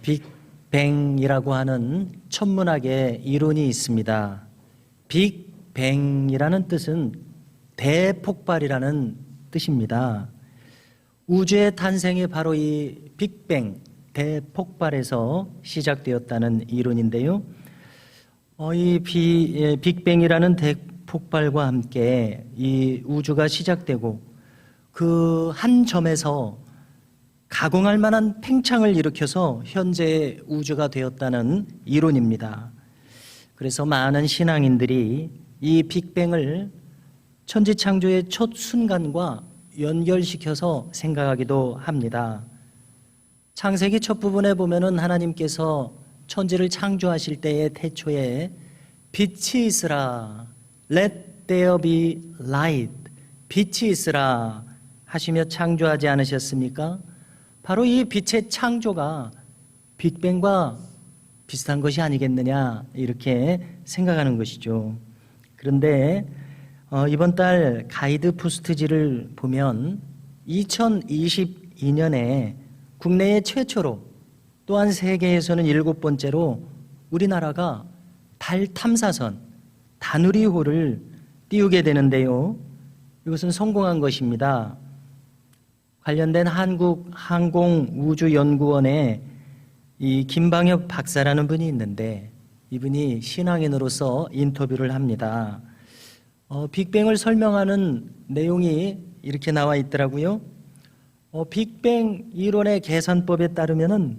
빅뱅이라고 하는 천문학의 이론이 있습니다. 빅뱅이라는 뜻은 대폭발이라는 뜻입니다. 우주의 탄생이 바로 이 빅뱅, 대폭발에서 시작되었다는 이론인데요. 이 빅뱅이라는 대폭발과 함께 이 우주가 시작되고 그 한 점에서 가공할 만한 팽창을 일으켜서 현재의 우주가 되었다는 이론입니다. 그래서 많은 신앙인들이 이 빅뱅을 천지창조의 첫 순간과 연결시켜서 생각하기도 합니다. 창세기 첫 부분에 보면은 하나님께서 천지를 창조하실 때의 태초에 빛이 있으라, let there be light, 빛이 있으라 하시며 창조하지 않으셨습니까? 바로 이 빛의 창조가 빅뱅과 비슷한 것이 아니겠느냐 이렇게 생각하는 것이죠. 그런데 이번 달 가이드 포스트지를 보면 2022년에 국내에 최초로 또한 세계에서는 7번째로 우리나라가 달 탐사선 다누리호를 띄우게 되는데요. 이것은 성공한 것입니다. 관련된 한국항공우주연구원에 이 김방엽 박사라는 분이 있는데 이분이 신앙인으로서 인터뷰를 합니다. 빅뱅을 설명하는 내용이 이렇게 나와 있더라고요. 빅뱅 이론의 계산법에 따르면은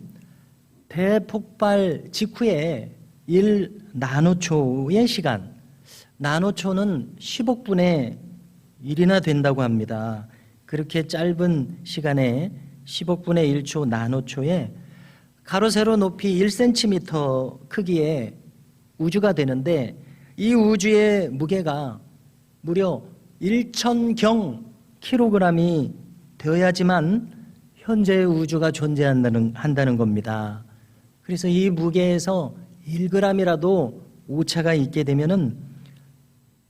대폭발 직후에 1나노초의 시간, 나노초는 10억분의 1이나 된다고 합니다. 그렇게 짧은 시간에 10억분의 1초 나노초에 가로 세로 높이 1cm 크기의 우주가 되는데 이 우주의 무게가 무려 1,000경 킬로그램이 되어야지만 현재의 우주가 존재한다는 겁니다. 그래서 이 무게에서 1g이라도 오차가 있게 되면은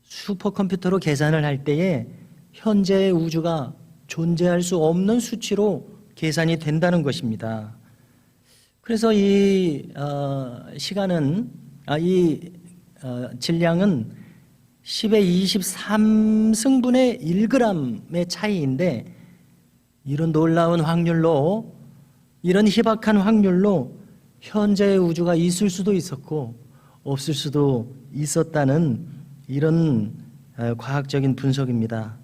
슈퍼컴퓨터로 계산을 할 때에 현재의 우주가 존재할 수 없는 수치로 계산이 된다는 것입니다. 그래서 이 질량은 10의 23승분의 1g의 차이인데 이런 놀라운 확률로, 이런 희박한 확률로 현재의 우주가 있을 수도 있었고 없을 수도 있었다는 이런 과학적인 분석입니다.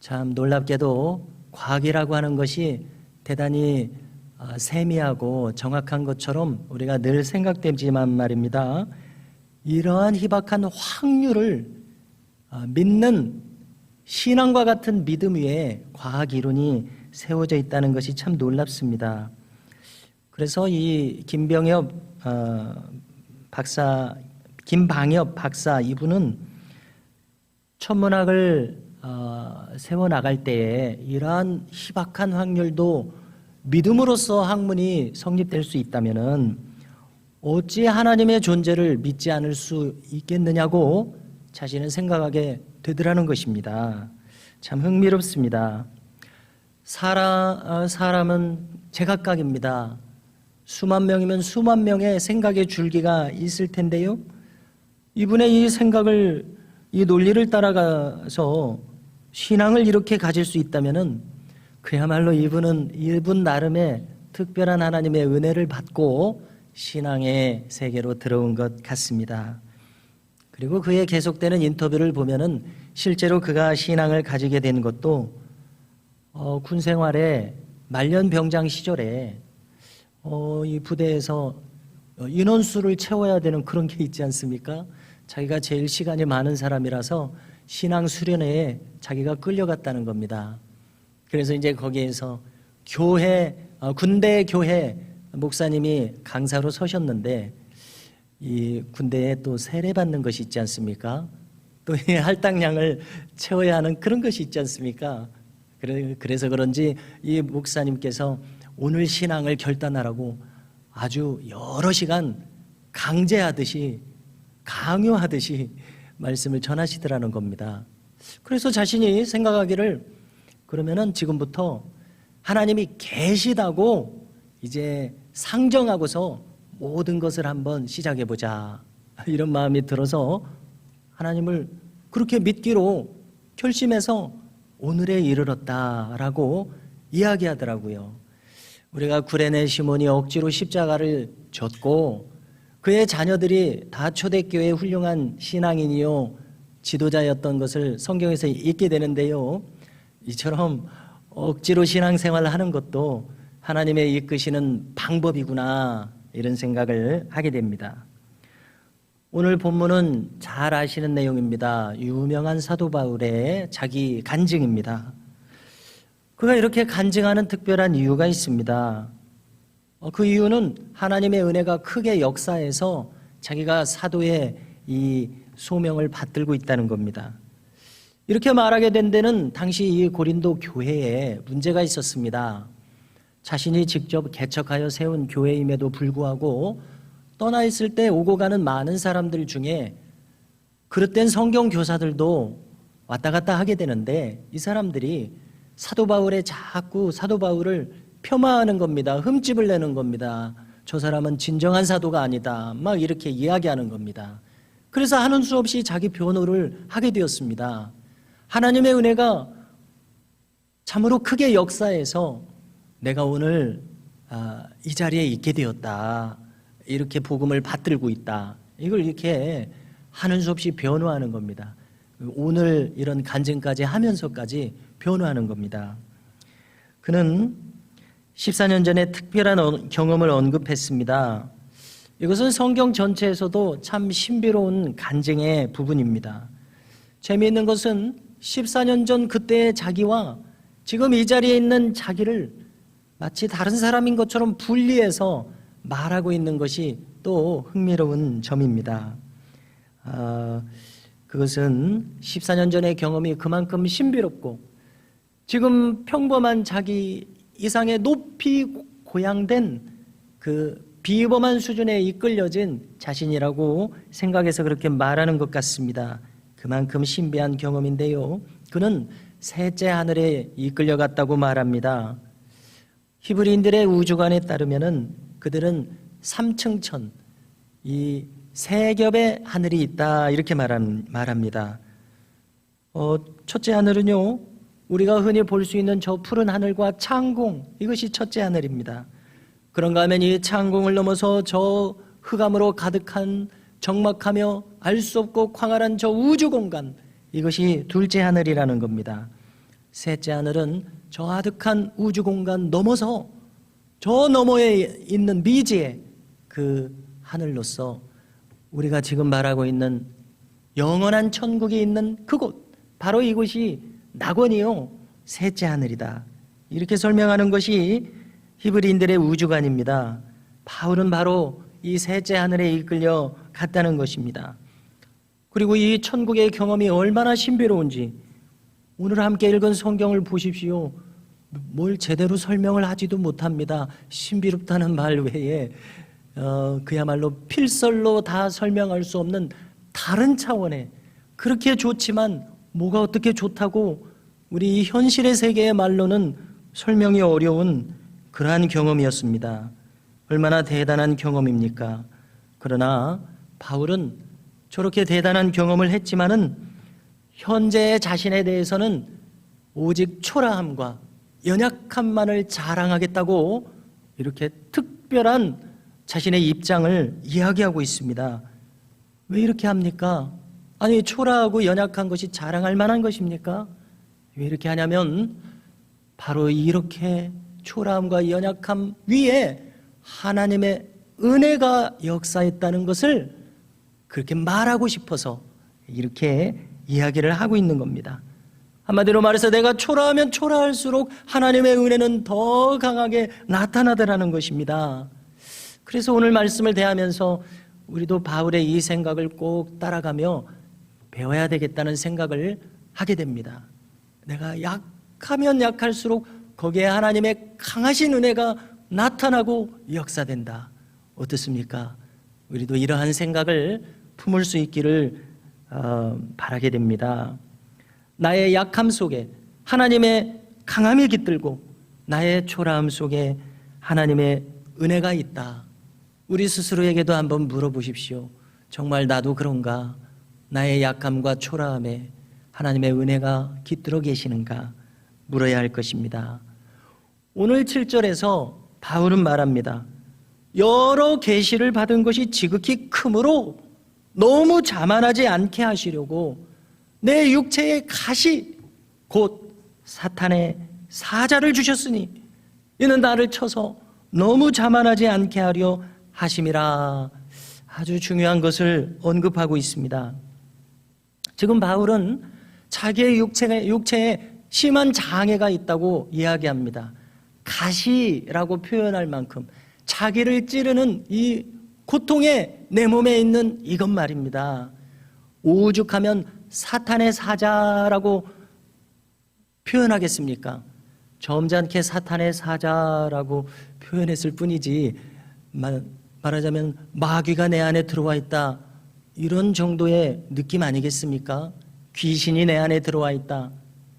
참 놀랍게도 과학이라고 하는 것이 대단히 세미하고 정확한 것처럼 우리가 늘 생각되지만 말입니다. 이러한 희박한 확률을 믿는 신앙과 같은 믿음 위에 과학 이론이 세워져 있다는 것이 참 놀랍습니다. 그래서 이 김방엽 박사 이분은 천문학을 세워나갈 때에 이러한 희박한 확률도 믿음으로써 학문이 성립될 수 있다면은 어찌 하나님의 존재를 믿지 않을 수 있겠느냐고 자신은 생각하게 되더라는 것입니다. 참 흥미롭습니다. 사람은 제각각입니다. 수만 명이면 수만 명의 생각의 줄기가 있을 텐데요. 이분의 이 생각을, 이 논리를 따라가서 신앙을 이렇게 가질 수 있다면은 그야말로 이분 나름의 특별한 하나님의 은혜를 받고 신앙의 세계로 들어온 것 같습니다. 그리고 그의 계속되는 인터뷰를 보면은 실제로 그가 신앙을 가지게 된 것도 군 생활에 말년병장 시절에 이 부대에서 인원수를 채워야 되는 그런 게 있지 않습니까? 자기가 제일 시간이 많은 사람이라서 신앙 수련회에 자기가 끌려갔다는 겁니다. 그래서 이제 거기에서 군대 교회 목사님이 강사로 서셨는데 이 군대에 또 세례받는 것이 있지 않습니까? 또 이 할당량을 채워야 하는 그런 것이 있지 않습니까? 그래서 그런지 이 목사님께서 오늘 신앙을 결단하라고 아주 여러 시간 강제하듯이 강요하듯이 말씀을 전하시더라는 겁니다. 그래서 자신이 생각하기를 그러면은 지금부터 하나님이 계시다고 이제 상정하고서 모든 것을 한번 시작해 보자, 이런 마음이 들어서 하나님을 그렇게 믿기로 결심해서 오늘에 이르렀다라고 이야기하더라고요. 우리가 구레네 시몬이 억지로 십자가를 졌고 그의 자녀들이 다 초대교회의 훌륭한 신앙인이요 지도자였던 것을 성경에서 읽게 되는데요, 이처럼 억지로 신앙생활을 하는 것도 하나님의 이끄시는 방법이구나, 이런 생각을 하게 됩니다. 오늘 본문은 잘 아시는 내용입니다. 유명한 사도 바울의 자기 간증입니다. 그가 이렇게 간증하는 특별한 이유가 있습니다. 그 이유는 하나님의 은혜가 크게 역사해서 자기가 사도의 이 소명을 받들고 있다는 겁니다. 이렇게 말하게 된 데는 당시 이 고린도 교회에 문제가 있었습니다. 자신이 직접 개척하여 세운 교회임에도 불구하고 떠나 있을 때 오고 가는 많은 사람들 중에 그릇된 성경 교사들도 왔다 갔다 하게 되는데, 이 사람들이 사도 바울을 폄하하는 겁니다. 흠집을 내는 겁니다. 저 사람은 진정한 사도가 아니다, 막 이렇게 이야기하는 겁니다. 그래서 하는 수 없이 자기 변호를 하게 되었습니다. 하나님의 은혜가 참으로 크게 역사해서 내가 오늘 이 자리에 있게 되었다, 이렇게 복음을 받들고 있다, 이걸 이렇게 하는 수 없이 변호하는 겁니다. 오늘 이런 간증까지 하면서까지 변호하는 겁니다. 그는 14년 전에 특별한 경험을 언급했습니다. 이것은 성경 전체에서도 참 신비로운 간증의 부분입니다. 재미있는 것은 14년 전 그때의 자기와 지금 이 자리에 있는 자기를 마치 다른 사람인 것처럼 분리해서 말하고 있는 것이 또 흥미로운 점입니다. 그것은 14년 전의 경험이 그만큼 신비롭고 지금 평범한 자기 이상의 높이 고양된 그 비범한 수준에 이끌려진 자신이라고 생각해서 그렇게 말하는 것 같습니다. 그만큼 신비한 경험인데요, 그는 셋째 하늘에 이끌려갔다고 말합니다. 히브리인들의 우주관에 따르면은 그들은 3층 천, 이 세 겹의 하늘이 있다, 이렇게 말합니다. 첫째 하늘은요, 우리가 흔히 볼 수 있는 저 푸른 하늘과 창공, 이것이 첫째 하늘입니다. 그런가 하면 이 창공을 넘어서 저 흑암으로 가득한 적막하며 알 수 없고 광활한 저 우주 공간, 이것이 둘째 하늘이라는 겁니다. 셋째 하늘은 저 아득한 우주 공간 넘어서 저 너머에 있는 미지의 그 하늘로서 우리가 지금 말하고 있는 영원한 천국이 있는 그곳, 바로 이곳이 낙원이요 셋째 하늘이다, 이렇게 설명하는 것이 히브리인들의 우주관입니다. 바울은 바로 이 셋째 하늘에 이끌려 갔다는 것입니다. 그리고 이 천국의 경험이 얼마나 신비로운지 오늘 함께 읽은 성경을 보십시오. 뭘 제대로 설명을 하지도 못합니다. 신비롭다는 말 외에 그야말로 필설로 다 설명할 수 없는 다른 차원의, 그렇게 좋지만 뭐가 어떻게 좋다고 우리 현실의 세계의 말로는 설명이 어려운 그러한 경험이었습니다. 얼마나 대단한 경험입니까? 그러나 바울은 저렇게 대단한 경험을 했지만은 현재의 자신에 대해서는 오직 초라함과 연약함만을 자랑하겠다고 이렇게 특별한 자신의 입장을 이야기하고 있습니다. 왜 이렇게 합니까? 아니, 초라하고 연약한 것이 자랑할 만한 것입니까? 왜 이렇게 하냐면 바로 이렇게 초라함과 연약함 위에 하나님의 은혜가 역사했다는 것을 그렇게 말하고 싶어서 이렇게 이야기를 하고 있는 겁니다. 한마디로 말해서 내가 초라하면 초라할수록 하나님의 은혜는 더 강하게 나타나더라는 것입니다. 그래서 오늘 말씀을 대하면서 우리도 바울의 이 생각을 꼭 따라가며 배워야 되겠다는 생각을 하게 됩니다. 내가 약하면 약할수록 거기에 하나님의 강하신 은혜가 나타나고 역사된다. 어떻습니까? 우리도 이러한 생각을 품을 수 있기를 바라게 됩니다. 나의 약함 속에 하나님의 강함이 깃들고 나의 초라함 속에 하나님의 은혜가 있다. 우리 스스로에게도 한번 물어보십시오. 정말 나도 그런가? 나의 약함과 초라함에 하나님의 은혜가 깃들어 계시는가? 물어야 할 것입니다. 오늘 7절에서 바울은 말합니다. 여러 계시를 받은 것이 지극히 크므로 너무 자만하지 않게 하시려고 내 육체의 가시 곧 사탄의 사자를 주셨으니 이는 나를 쳐서 너무 자만하지 않게 하려 하심이라. 아주 중요한 것을 언급하고 있습니다. 지금 바울은 자기의 육체에 심한 장애가 있다고 이야기합니다. 가시라고 표현할 만큼 자기를 찌르는 이 고통에 내 몸에 있는 이것 말입니다. 오죽하면 사탄의 사자라고 표현하겠습니까? 점잖게 사탄의 사자라고 표현했을 뿐이지 말하자면 마귀가 내 안에 들어와 있다 이런 정도의 느낌 아니겠습니까? 귀신이 내 안에 들어와 있다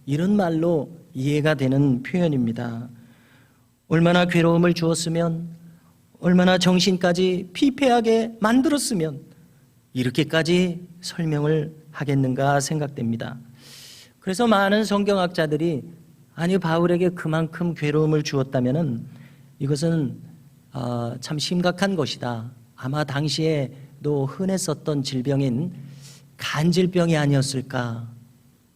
이런 말로 이해가 되는 표현입니다. 얼마나 괴로움을 주었으면, 얼마나 정신까지 피폐하게 만들었으면 이렇게까지 설명을 하겠는가 생각됩니다. 그래서 많은 성경학자들이 아니 바울에게 그만큼 괴로움을 주었다면 이것은 참 심각한 것이다. 아마 당시에도 흔했었던 질병인 간질병이 아니었을까.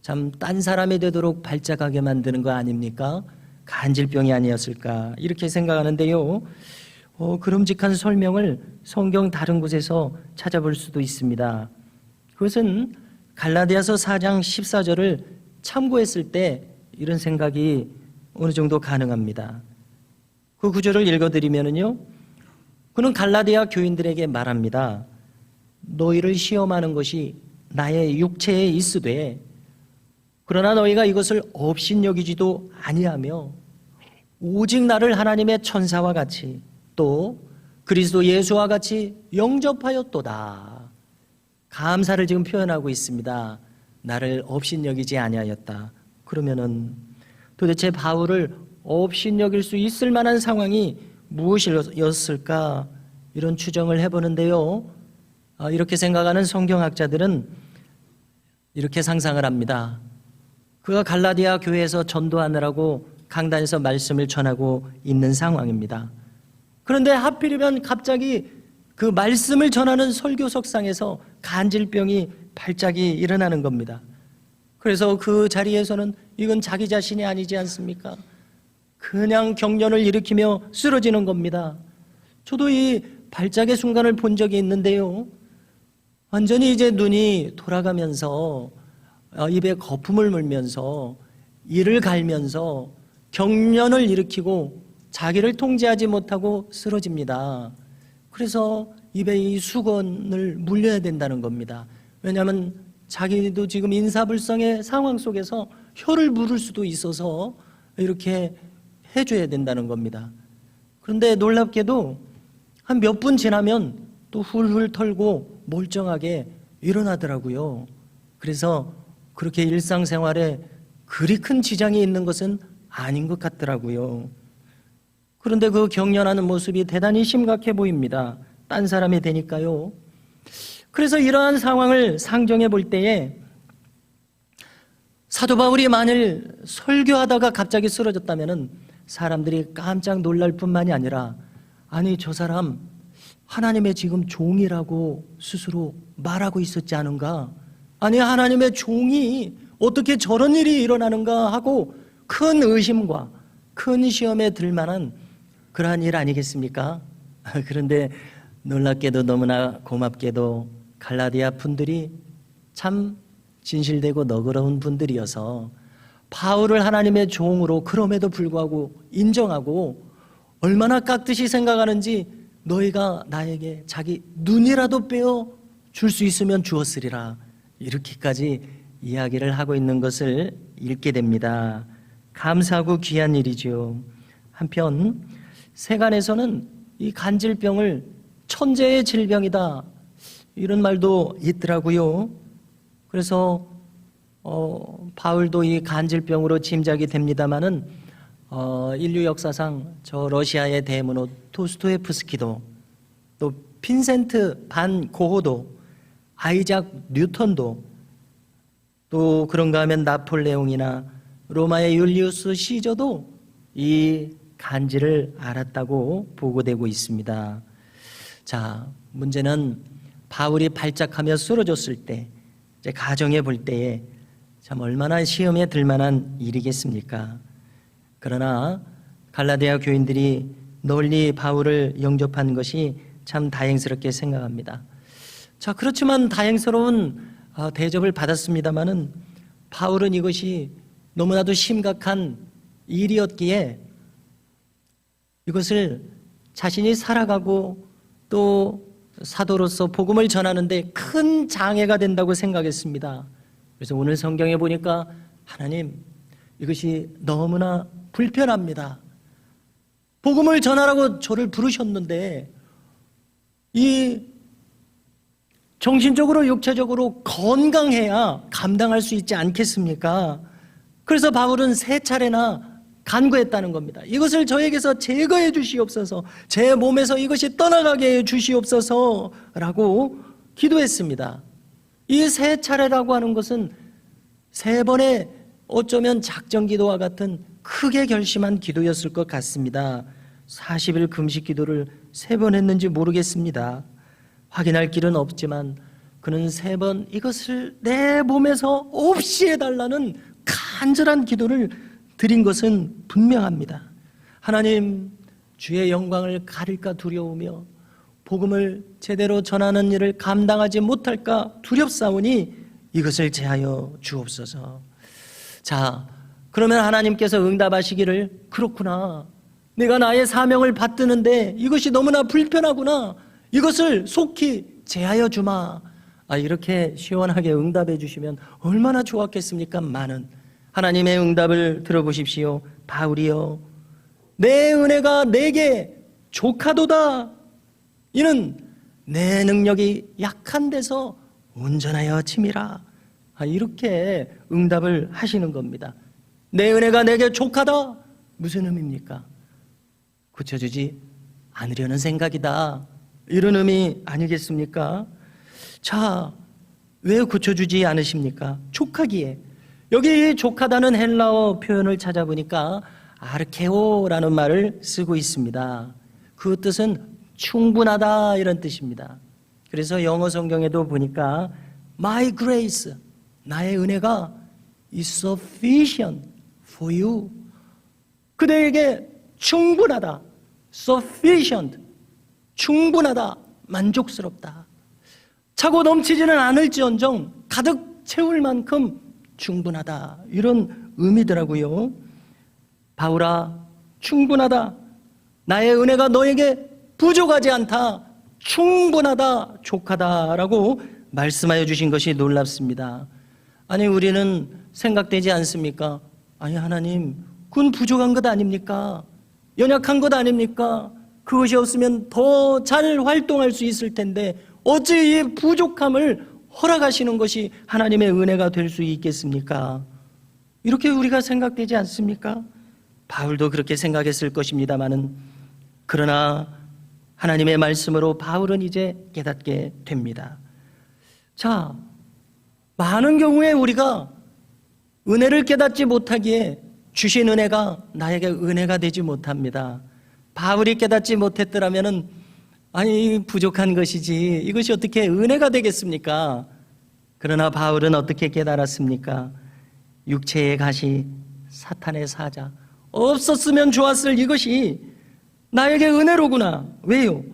참 딴 사람이 되도록 발작하게 만드는 거 아닙니까? 간질병이 아니었을까 이렇게 생각하는데요. 그름직한 설명을 성경 다른 곳에서 찾아볼 수도 있습니다. 그것은 갈라디아서 4장 14절을 참고했을 때 이런 생각이 어느 정도 가능합니다. 그 구절을 읽어드리면요, 그는 갈라디아 교인들에게 말합니다. 너희를 시험하는 것이 나의 육체에 있으되 그러나 너희가 이것을 업신여기지도 아니하며 오직 나를 하나님의 천사와 같이 또 그리스도 예수와 같이 영접하였도다. 감사를 지금 표현하고 있습니다. 나를 업신여기지 아니하였다. 그러면은 도대체 바울을 업신여길 수 있을 만한 상황이 무엇이었을까? 이런 추정을 해보는데요. 이렇게 생각하는 성경학자들은 이렇게 상상을 합니다. 그가 갈라디아 교회에서 전도하느라고 강단에서 말씀을 전하고 있는 상황입니다. 그런데 하필이면 갑자기 그 말씀을 전하는 설교석상에서 간질병이 발작이 일어나는 겁니다. 그래서 그 자리에서는 이건 자기 자신이 아니지 않습니까? 그냥 경련을 일으키며 쓰러지는 겁니다. 저도 이 발작의 순간을 본 적이 있는데요. 완전히 이제 눈이 돌아가면서 입에 거품을 물면서 이를 갈면서 경련을 일으키고 자기를 통제하지 못하고 쓰러집니다. 그래서 입에 이 수건을 물려야 된다는 겁니다. 왜냐하면 자기도 지금 인사불성의 상황 속에서 혀를 물을 수도 있어서 이렇게 해줘야 된다는 겁니다. 그런데 놀랍게도 한 몇 분 지나면 또 훌훌 털고 멀쩡하게 일어나더라고요. 그래서 그렇게 일상생활에 그리 큰 지장이 있는 것은 아닌 것 같더라고요. 그런데 그 경련하는 모습이 대단히 심각해 보입니다. 딴 사람이 되니까요. 그래서 이러한 상황을 상정해 볼 때에 사도 바울이 만일 설교하다가 갑자기 쓰러졌다면 사람들이 깜짝 놀랄 뿐만이 아니라 아니 저 사람 하나님의 지금 종이라고 스스로 말하고 있었지 않은가? 아니 하나님의 종이 어떻게 저런 일이 일어나는가 하고 큰 의심과 큰 시험에 들 만한 그러한 일 아니겠습니까? 그런데 놀랍게도 너무나 고맙게도 갈라디아 분들이 참 진실되고 너그러운 분들이어서 바울을 하나님의 종으로 그럼에도 불구하고 인정하고 얼마나 깍듯이 생각하는지 너희가 나에게 자기 눈이라도 빼어 줄 수 있으면 주었으리라 이렇게까지 이야기를 하고 있는 것을 읽게 됩니다. 감사하고 귀한 일이죠. 한편 세간에서는 이 간질병을 천재의 질병이다 이런 말도 있더라고요. 그래서 바울도 이 간질병으로 짐작이 됩니다마는 인류 역사상 저 러시아의 대문호 도스토예프스키도, 또 빈센트 반 고호도, 아이작 뉴턴도, 또 그런가 하면 나폴레옹이나 로마의 율리우스 시저도 이 간지를 알았다고 보고되고 있습니다. 자, 문제는 바울이 발작하며 쓰러졌을 때, 이제 가정해 볼 때에 참 얼마나 시험에 들 만한 일이겠습니까? 그러나 갈라디아 교인들이 널리 바울을 영접한 것이 참 다행스럽게 생각합니다. 자, 그렇지만 다행스러운 대접을 받았습니다마는 바울은 이것이 너무나도 심각한 일이었기에 이것을 자신이 살아가고 또 사도로서 복음을 전하는데 큰 장애가 된다고 생각했습니다. 그래서 오늘 성경에 보니까 하나님, 이것이 너무나 불편합니다. 복음을 전하라고 저를 부르셨는데 이 정신적으로 육체적으로 건강해야 감당할 수 있지 않겠습니까? 그래서 바울은 3차례나 간구했다는 겁니다. 이것을 저에게서 제거해 주시옵소서, 제 몸에서 이것이 떠나가게 해 주시옵소서라고 기도했습니다. 이 3차례라고 하는 것은 3번의 어쩌면 작정기도와 같은 크게 결심한 기도였을 것 같습니다. 40일 금식 기도를 3번 했는지 모르겠습니다. 확인할 길은 없지만 그는 3번 이것을 내 몸에서 없이 해달라는 간절한 기도를 드린 것은 분명합니다. 하나님, 주의 영광을 가릴까 두려우며 복음을 제대로 전하는 일을 감당하지 못할까 두렵사오니 이것을 제하여 주옵소서. 자, 그러면 하나님께서 응답하시기를, 그렇구나, 내가 나의 사명을 받드는데 이것이 너무나 불편하구나, 이것을 속히 제하여 주마, 이렇게 시원하게 응답해 주시면 얼마나 좋았겠습니까? 많은 하나님의 응답을 들어보십시오. 바울이여, 내 은혜가 내게 족하도다. 이는 내 능력이 약한 데서 온전하여 침이라. 이렇게 응답을 하시는 겁니다. 내 은혜가 내게 족하다. 무슨 의미입니까? 고쳐주지 않으려는 생각이다, 이런 의미 아니겠습니까? 자, 왜 고쳐주지 않으십니까? 족하기에. 여기 족하다는 헬라어 표현을 찾아보니까 아르케오라는 말을 쓰고 있습니다. 그 뜻은 충분하다, 이런 뜻입니다. 그래서 영어 성경에도 보니까 My grace, 나의 은혜가 is sufficient for you. 그대에게 충분하다, sufficient, 충분하다, 만족스럽다. 차고 넘치지는 않을지언정 가득 채울 만큼 충분하다, 이런 의미더라고요. 바울아, 충분하다, 나의 은혜가 너에게 부족하지 않다, 충분하다, 족하다라고 말씀하여 주신 것이 놀랍습니다. 아니, 우리는 생각되지 않습니까? 아니, 하나님, 그건 부족한 것 아닙니까? 연약한 것 아닙니까? 그것이 없으면 더 잘 활동할 수 있을 텐데 어찌 이 부족함을 허락하시는 것이 하나님의 은혜가 될 수 있겠습니까? 이렇게 우리가 생각되지 않습니까? 바울도 그렇게 생각했을 것입니다마는, 그러나 하나님의 말씀으로 바울은 이제 깨닫게 됩니다. 자, 많은 경우에 우리가 은혜를 깨닫지 못하기에 주신 은혜가 나에게 은혜가 되지 못합니다. 바울이 깨닫지 못했더라면은, 아니, 부족한 것이지 이것이 어떻게 은혜가 되겠습니까? 그러나 바울은 어떻게 깨달았습니까? 육체의 가시, 사탄의 사자, 없었으면 좋았을 이것이 나에게 은혜로구나. 왜요?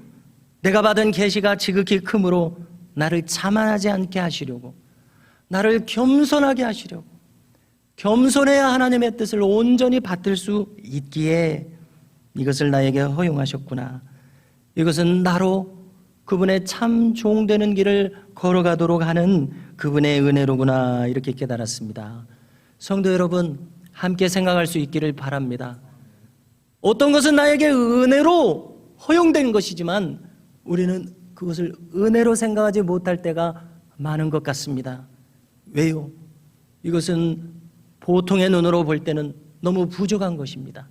내가 받은 계시가 지극히 크므로 나를 자만하지 않게 하시려고, 나를 겸손하게 하시려고, 겸손해야 하나님의 뜻을 온전히 받들 수 있기에 이것을 나에게 허용하셨구나. 이것은 나로 그분의 참 종되는 길을 걸어가도록 하는 그분의 은혜로구나, 이렇게 깨달았습니다. 성도 여러분, 함께 생각할 수 있기를 바랍니다. 어떤 것은 나에게 은혜로 허용된 것이지만 우리는 그것을 은혜로 생각하지 못할 때가 많은 것 같습니다. 왜요? 이것은 보통의 눈으로 볼 때는 너무 부족한 것입니다.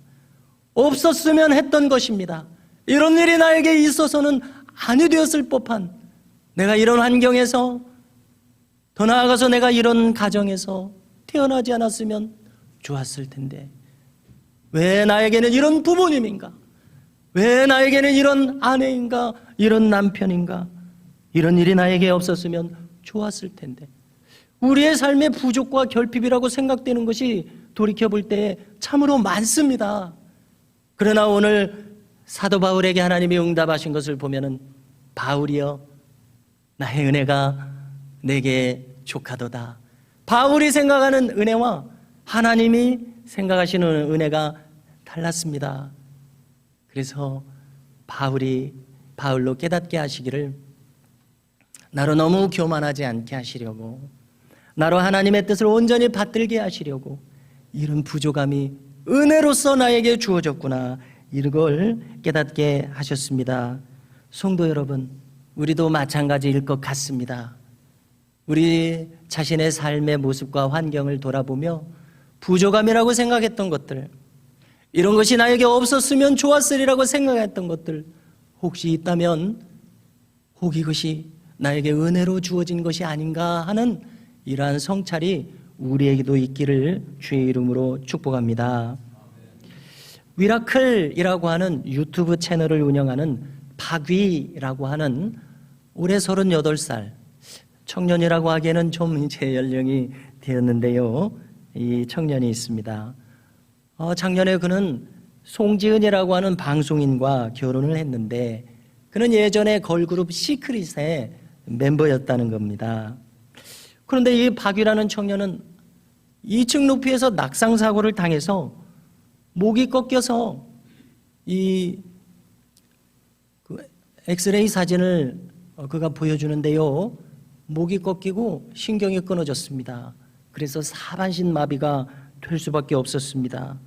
없었으면 했던 것입니다. 이런 일이 나에게 있어서는 아니 되었을 법한, 내가 이런 환경에서, 더 나아가서 내가 이런 가정에서 태어나지 않았으면 좋았을 텐데, 왜 나에게는 이런 부모님인가? 왜 나에게는 이런 아내인가? 이런 남편인가? 이런 일이 나에게 없었으면 좋았을 텐데. 우리의 삶의 부족과 결핍이라고 생각되는 것이 돌이켜볼 때 참으로 많습니다. 그러나 오늘 사도 바울에게 하나님이 응답하신 것을 보면은, 바울이여 나의 은혜가 내게 족하도다. 바울이 생각하는 은혜와 하나님이 생각하시는 은혜가 달랐습니다. 그래서 바울로 깨닫게 하시기를, 나로 너무 교만하지 않게 하시려고, 나로 하나님의 뜻을 온전히 받들게 하시려고 이런 부족함이 은혜로서 나에게 주어졌구나, 이걸 깨닫게 하셨습니다. 성도 여러분, 우리도 마찬가지일 것 같습니다. 우리 자신의 삶의 모습과 환경을 돌아보며 부족함이라고 생각했던 것들, 이런 것이 나에게 없었으면 좋았으리라고 생각했던 것들, 혹시 있다면 혹 이것이 나에게 은혜로 주어진 것이 아닌가 하는 이러한 성찰이 우리에게도 있기를 주의 이름으로 축복합니다. 미라클이라고 하는 유튜브 채널을 운영하는 박위라고 하는 올해 38살, 청년이라고 하기에는 좀 이제 연령이 되었는데요, 이 청년이 있습니다. 작년에 그는 송지은이라고 하는 방송인과 결혼을 했는데, 그는 예전에 걸그룹 시크릿의 멤버였다는 겁니다. 그런데 이 박위라는 청년은 2층 높이에서 낙상사고를 당해서 목이 꺾여서 이 엑스레이 사진을 그가 보여주는데요, 목이 꺾이고 신경이 끊어졌습니다. 그래서 하반신 마비가 될 수밖에 없었습니다.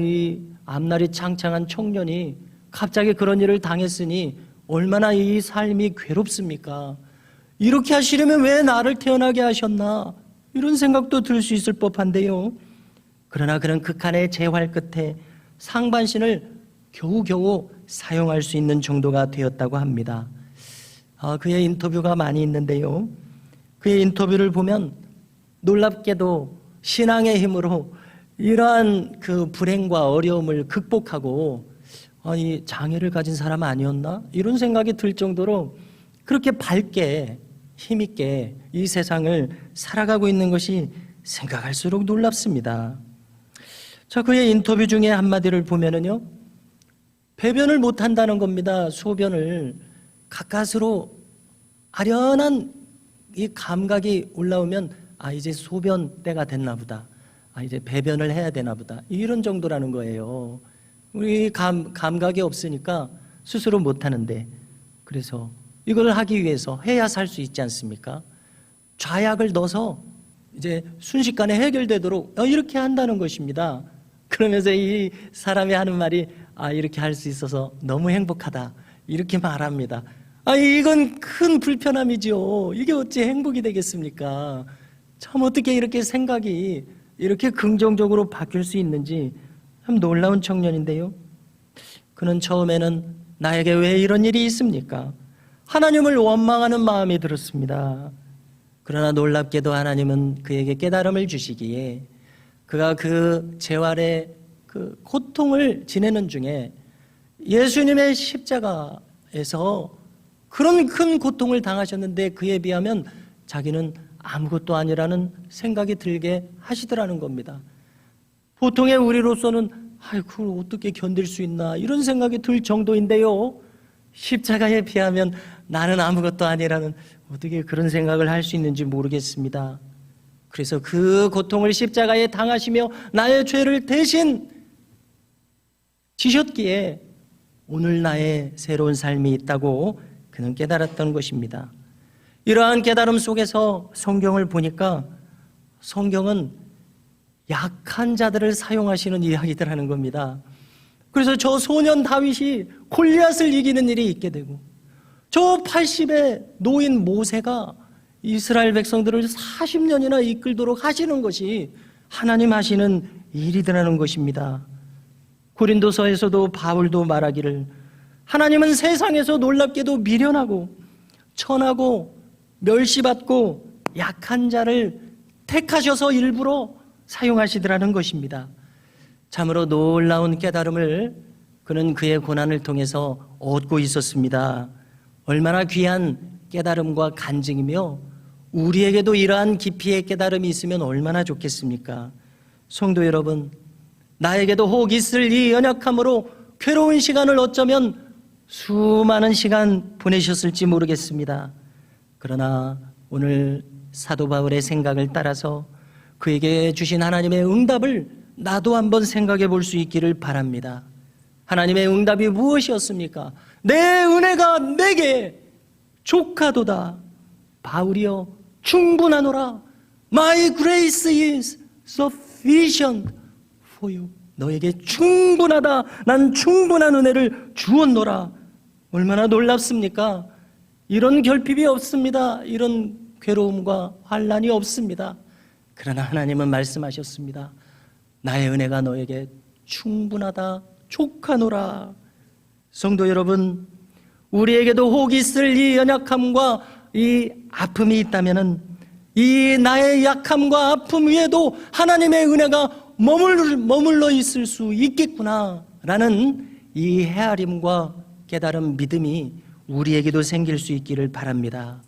이 앞날이 창창한 청년이 갑자기 그런 일을 당했으니 얼마나 이 삶이 괴롭습니까? 이렇게 하시려면 왜 나를 태어나게 하셨나? 이런 생각도 들 수 있을 법한데요. 그러나 그는 극한의 재활 끝에 상반신을 겨우겨우 사용할 수 있는 정도가 되었다고 합니다. 그의 인터뷰가 많이 있는데요, 그의 인터뷰를 보면 놀랍게도 신앙의 힘으로 이러한 그 불행과 어려움을 극복하고, 이 장애를 가진 사람 아니었나? 이런 생각이 들 정도로 그렇게 밝게 힘있게 이 세상을 살아가고 있는 것이 생각할수록 놀랍습니다. 자, 그의 인터뷰 중에 한마디를 보면은요, 배변을 못한다는 겁니다. 소변을 가까스로 아련한 이 감각이 올라오면, 이제 소변 때가 됐나 보다, 이제 배변을 해야 되나 보다, 이런 정도라는 거예요. 우리 감각이 없으니까 스스로 못하는데, 그래서 이걸 하기 위해서 해야 살 수 있지 않습니까? 좌약을 넣어서 이제 순식간에 해결되도록 이렇게 한다는 것입니다. 그러면서 이 사람이 하는 말이, 이렇게 할 수 있어서 너무 행복하다, 이렇게 말합니다. 이건 큰 불편함이죠. 이게 어찌 행복이 되겠습니까? 참 어떻게 이렇게 생각이 이렇게 긍정적으로 바뀔 수 있는지 참 놀라운 청년인데요, 그는 처음에는 나에게 왜 이런 일이 있습니까? 하나님을 원망하는 마음이 들었습니다. 그러나 놀랍게도 하나님은 그에게 깨달음을 주시기에 그가 그 재활의 그 고통을 지내는 중에 예수님의 십자가에서 그런 큰 고통을 당하셨는데 그에 비하면 자기는 아무것도 아니라는 생각이 들게 하시더라는 겁니다. 보통의 우리로서는 그걸 어떻게 견딜 수 있나, 이런 생각이 들 정도인데요, 십자가에 비하면 나는 아무것도 아니라는, 어떻게 그런 생각을 할 수 있는지 모르겠습니다. 그래서 그 고통을 십자가에 당하시며 나의 죄를 대신 지셨기에 오늘 나의 새로운 삶이 있다고 그는 깨달았던 것입니다. 이러한 깨달음 속에서 성경을 보니까 성경은 약한 자들을 사용하시는 이야기들 하는 겁니다. 그래서 저 소년 다윗이 골리앗을 이기는 일이 있게 되고, 저 80의 노인 모세가 이스라엘 백성들을 40년이나 이끌도록 하시는 것이 하나님 하시는 일이더라는 것입니다. 고린도서에서도 바울도 말하기를 하나님은 세상에서 놀랍게도 미련하고 천하고 멸시받고 약한 자를 택하셔서 일부러 사용하시더라는 것입니다. 참으로 놀라운 깨달음을 그는 그의 고난을 통해서 얻고 있었습니다. 얼마나 귀한 깨달음과 간증이며 우리에게도 이러한 깊이의 깨달음이 있으면 얼마나 좋겠습니까? 성도 여러분, 나에게도 혹 있을 이 연약함으로 괴로운 시간을 어쩌면 수많은 시간 보내셨을지 모르겠습니다. 그러나 오늘 사도 바울의 생각을 따라서 그에게 주신 하나님의 응답을 나도 한번 생각해 볼 수 있기를 바랍니다. 하나님의 응답이 무엇이었습니까? 내 은혜가 내게 족하도다. 바울이여 충분하노라. My grace is sufficient for you. 너에게 충분하다. 난 충분한 은혜를 주었노라. 얼마나 놀랍습니까? 이런 결핍이 없습니다. 이런 괴로움과 환난이 없습니다. 그러나 하나님은 말씀하셨습니다. 나의 은혜가 너에게 충분하다. 족하노라. 성도 여러분, 우리에게도 혹 있을 이 연약함과 이 아픔이 있다면은 이 나의 약함과 아픔 위에도 하나님의 은혜가 머물러 있을 수 있겠구나라는 이 헤아림과 깨달음, 믿음이 우리에게도 생길 수 있기를 바랍니다.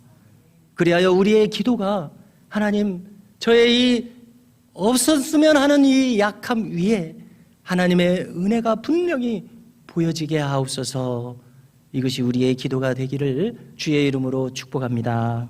그리하여 우리의 기도가 하나님, 저의 이 없었으면 하는 이 약함 위에 하나님의 은혜가 분명히 보여지게 하옵소서. 이것이 우리의 기도가 되기를 주의 이름으로 축복합니다.